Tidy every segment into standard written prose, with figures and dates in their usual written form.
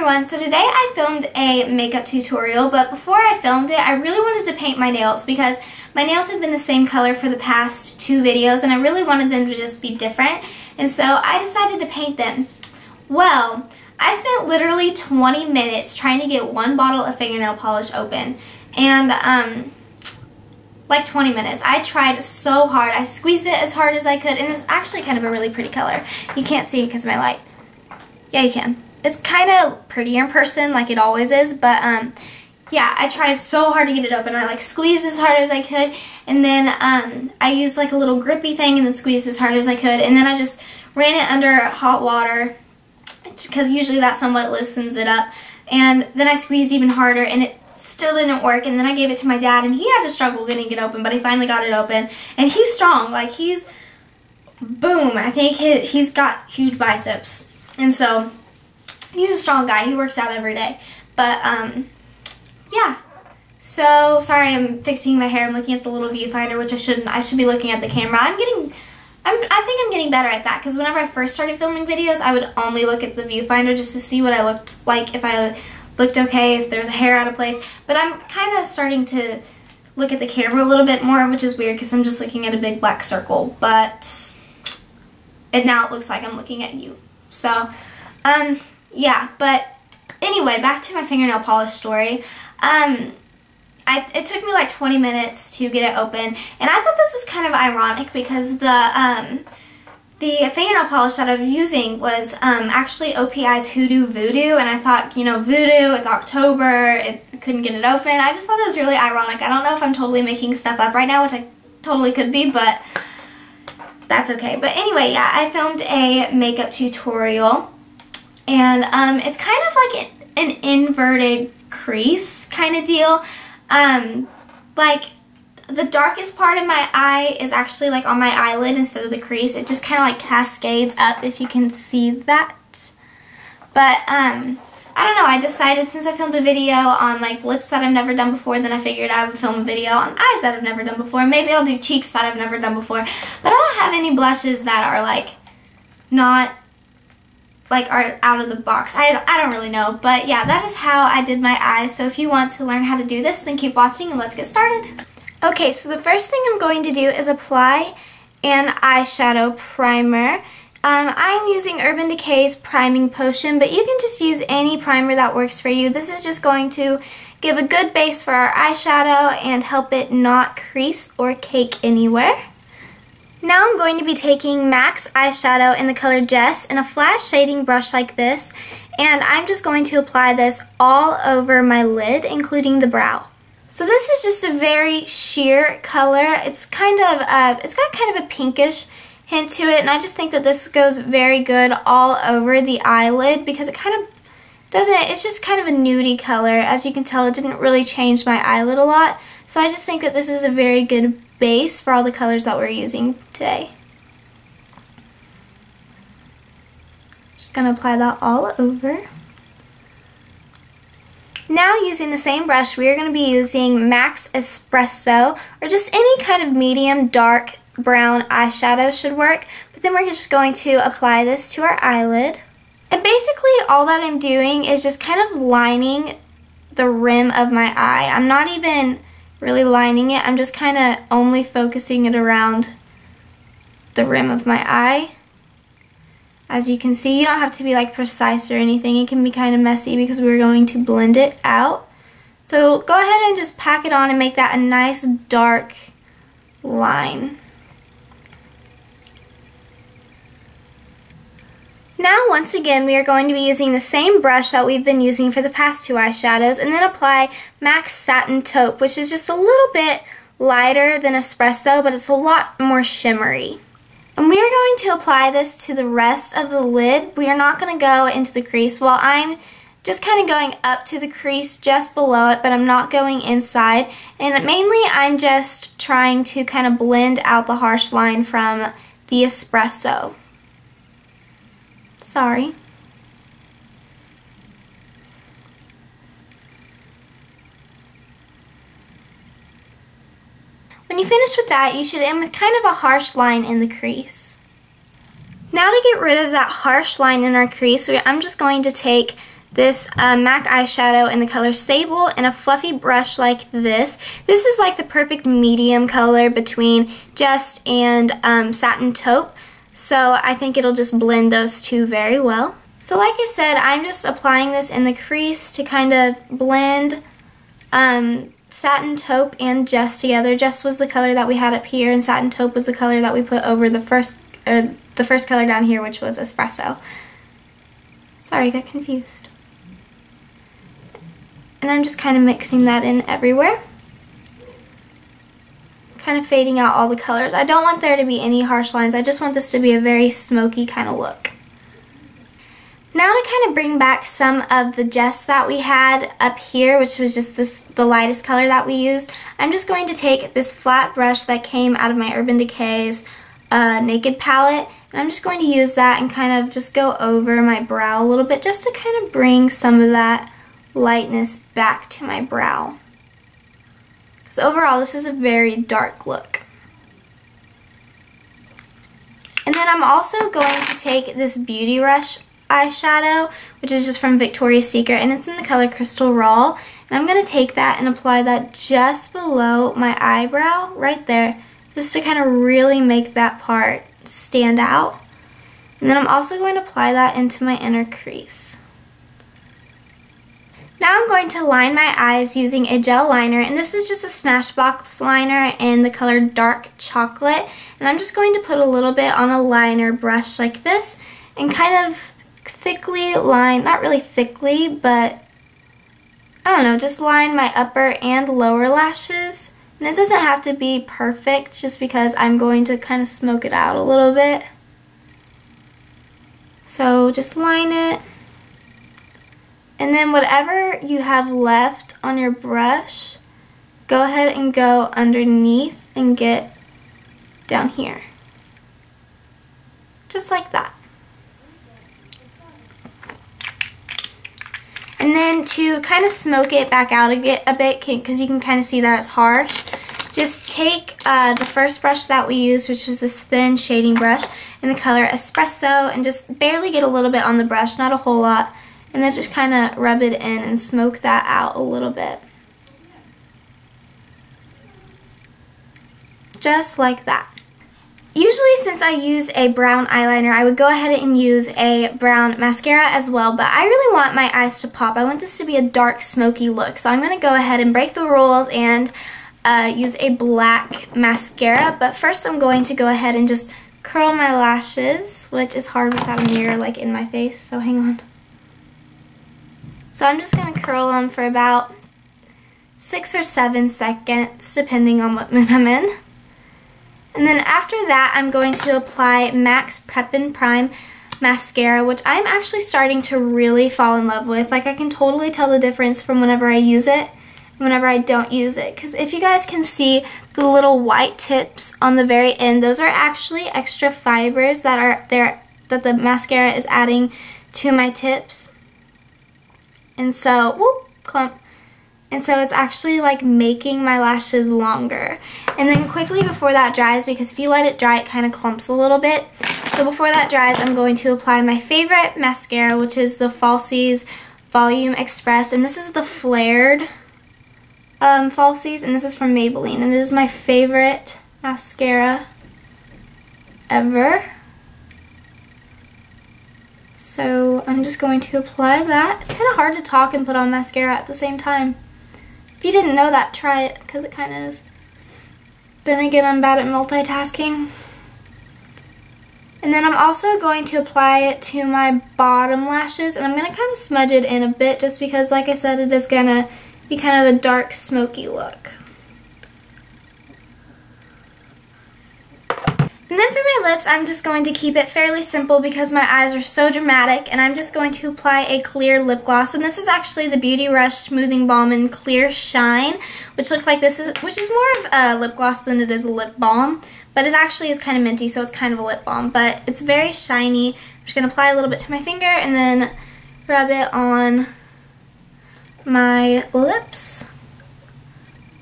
everyone, so today I filmed a makeup tutorial, but before I filmed it I really wanted to paint my nails because my nails have been the same color for the past 2 videos and I really wanted them to just be different, and so I decided to paint them. Well, I spent literally 20 minutes trying to get one bottle of fingernail polish open, and like 20 minutes. I tried so hard. I squeezed it as hard as I could, and it's actually kind of a really pretty color. You can't see it because of my light. Yeah, you can. It's kind of prettier in person like it always is, but yeah, I tried so hard to get it open. I like squeezed as hard as I could, and then I used like a little grippy thing and then squeezed as hard as I could, and then I just ran it under hot water because usually that somewhat loosens it up, and then I squeezed even harder and it still didn't work, and then I gave it to my dad and he had to struggle getting it open, but he finally got it open, and he's strong. Like, he's, boom, I think he's got huge biceps, and so he's a strong guy. He works out every day. But yeah, so sorry, I'm fixing my hair. I'm looking at the little viewfinder, which I shouldn't. I should be looking at the camera. I think I'm getting better at that, because whenever I first started filming videos I would only look at the viewfinder just to see what I looked like, if I looked okay, if there's a hair out of place. But I'm kind of starting to look at the camera a little bit more, which is weird because I'm just looking at a big black circle, but now it looks like I'm looking at you. So yeah, but anyway, back to my fingernail polish story. It took me like 20 minutes to get it open, and I thought this was kind of ironic because the fingernail polish that I'm using was actually OPI's Hoodoo Voodoo, and I thought, you know, Voodoo, it's October, it couldn't get it open. I just thought it was really ironic. I don't know if I'm totally making stuff up right now, which I totally could be, but that's okay. But anyway, yeah, I filmed a makeup tutorial, and it's kind of like an inverted crease kind of deal. Like, the darkest part of my eye is actually like on my eyelid instead of the crease. It just kind of like cascades up, if you can see that. But I don't know, I decided since I filmed a video on like lips that I've never done before, then I figured I would film a video on eyes that I've never done before. Maybe I'll do cheeks that I've never done before. But I don't have any blushes that are like not like are out of the box. I don't really know, but yeah, that is how I did my eyes. So if you want to learn how to do this, then keep watching and let's get started. Okay, so the first thing I'm going to do is apply an eyeshadow primer. I'm using Urban Decay's Priming Potion, but you can just use any primer that works for you. This is just going to give a good base for our eyeshadow and help it not crease or cake anywhere. Now I'm going to be taking MAC's eyeshadow in the color Jess in a flat shading brush like this, and I'm just going to apply this all over my lid, including the brow. So this is just a very sheer color. It's kind of, it's got kind of a pinkish hint to it, and I just think that this goes very good all over the eyelid because it kind of doesn't, it's just kind of a nudie color. As you can tell, it didn't really change my eyelid a lot, so I just think that this is a very good base for all the colors that we're using today. Just gonna apply that all over. Now, using the same brush, we are going to be using MAC's Espresso, or just any kind of medium dark brown eyeshadow should work, but then we're just going to apply this to our eyelid. And basically all that I'm doing is just kind of lining the rim of my eye. I'm not even really lining it, I'm just kind of only focusing it around the rim of my eye. As you can see, you don't have to be like precise or anything. It can be kind of messy because we're going to blend it out. So go ahead and just pack it on and make that a nice dark line. Now, once again, we are going to be using the same brush that we've been using for the past 2 eyeshadows, and then apply MAC's Satin Taupe, which is just a little bit lighter than Espresso, but it's a lot more shimmery. And we are going to apply this to the rest of the lid. We are not going to go into the crease. Well, I'm just kind of going up to the crease just below it, but I'm not going inside. And mainly I'm just trying to kind of blend out the harsh line from the Espresso. Sorry. When you finish with that, you should end with kind of a harsh line in the crease. Now to get rid of that harsh line in our crease, I'm just going to take this MAC eyeshadow in the color Sable and a fluffy brush like this. This is like the perfect medium color between Just and Satin Taupe, so I think it'll just blend those two very well. So like I said, I'm just applying this in the crease to kind of blend Satin Taupe and Just together. Just was the color that we had up here, and Satin Taupe was the color that we put over the first color down here, which was Espresso. Sorry, I got confused. And I'm just kind of mixing that in everywhere. Kind of fading out all the colors. I don't want there to be any harsh lines. I just want this to be a very smoky kind of look. Now to kind of bring back some of the Just that we had up here, which was just the lightest color that we used, I'm just going to take this flat brush that came out of my Urban Decay's Naked palette, and I'm just going to use that and kind of just go over my brow a little bit just to kind of bring some of that lightness back to my brow. Because overall this is a very dark look. And then I'm also going to take this Beauty Rush eyeshadow, which is just from Victoria's Secret, and it's in the color Crystal Raw. And I'm going to take that and apply that just below my eyebrow, right there, just to kind of really make that part stand out. And then I'm also going to apply that into my inner crease. Now I'm going to line my eyes using a gel liner, and this is just a Smashbox liner in the color Dark Chocolate. And I'm just going to put a little bit on a liner brush like this and kind of thickly line, not really thickly, but I don't know, just line my upper and lower lashes. And it doesn't have to be perfect just because I'm going to kind of smoke it out a little bit. So just line it. And then whatever you have left on your brush, go ahead and go underneath and get down here. Just like that. And then to kind of smoke it back out a bit, because you can kind of see that it's harsh, just take the first brush that we used, which was this thin shading brush in the color Espresso, and just barely get a little bit on the brush, not a whole lot, and then just kind of rub it in and smoke that out a little bit. Just like that. Usually since I use a brown eyeliner, I would go ahead and use a brown mascara as well, but I really want my eyes to pop. I want this to be a dark, smoky look, so I'm going to go ahead and break the rules and use a black mascara. But first I'm going to go ahead and just curl my lashes, which is hard without a mirror like in my face, so hang on. So I'm just going to curl them for about 6 or 7 seconds, depending on what mood I'm in. And then after that, I'm going to apply MAC's Prep and Prime mascara, which I'm actually starting to really fall in love with. Like, I can totally tell the difference from whenever I use it and whenever I don't use it. Because if you guys can see the little white tips on the very end, those are actually extra fibers that are there that the mascara is adding to my tips. And so, whoop, clump. And so it's actually like making my lashes longer. And then quickly before that dries, because if you let it dry, it kind of clumps a little bit. So before that dries, I'm going to apply my favorite mascara, which is the Falsies Volume Express. And this is the flared Falsies, and this is from Maybelline. And it is my favorite mascara ever. So I'm just going to apply that. It's kind of hard to talk and put on mascara at the same time. If you didn't know that, try it, because it kind of is. Then again, I'm bad at multitasking. And then I'm also going to apply it to my bottom lashes, and I'm going to kind of smudge it in a bit just because, like I said, it is going to be kind of a dark, smoky look. And then for my lips, I'm just going to keep it fairly simple because my eyes are so dramatic, and I'm just going to apply a clear lip gloss. And this is actually the Beauty Rush Smoothing Balm in Clear Shine, which looks like this, which is more of a lip gloss than it is a lip balm. But it actually is kind of minty, so it's kind of a lip balm. But it's very shiny. I'm just going to apply a little bit to my finger and then rub it on my lips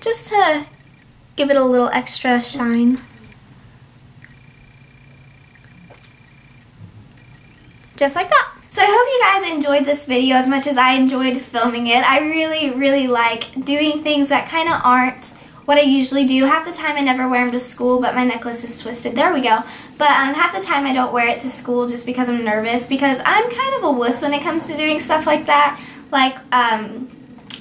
just to give it a little extra shine. Just like that. So I hope you guys enjoyed this video as much as I enjoyed filming it. I really like doing things that kind of aren't what I usually do. Half the time I never wear them to school, but my necklace is twisted. There we go. But half the time I don't wear it to school just because I'm nervous, because I'm kind of a wuss when it comes to doing stuff like that. Like, I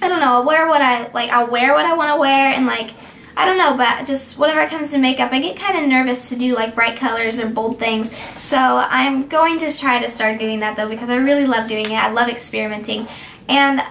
don't know, I'll wear what I want to wear, and like, I don't know, but just whenever it comes to makeup, I get kind of nervous to do like bright colors or bold things. So I'm going to try to start doing that though, because I really love doing it. I love experimenting. And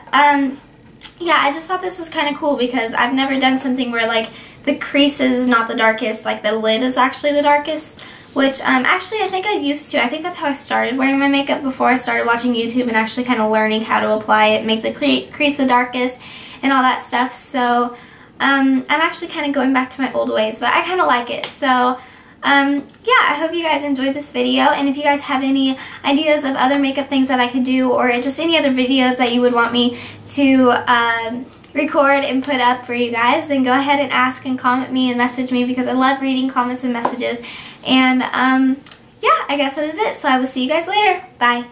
yeah, I just thought this was kind of cool because I've never done something where like the crease is not the darkest, like the lid is actually the darkest. Which actually I think I used to. I think that's how I started wearing my makeup before I started watching YouTube and actually kind of learning how to apply it, make the crease the darkest and all that stuff. So I'm actually kind of going back to my old ways, but I kind of like it. So yeah, I hope you guys enjoyed this video, and if you guys have any ideas of other makeup things that I could do, or just any other videos that you would want me to record and put up for you guys, then go ahead and ask and comment me and message me, because I love reading comments and messages. And yeah, I guess that is it. So I will see you guys later. Bye.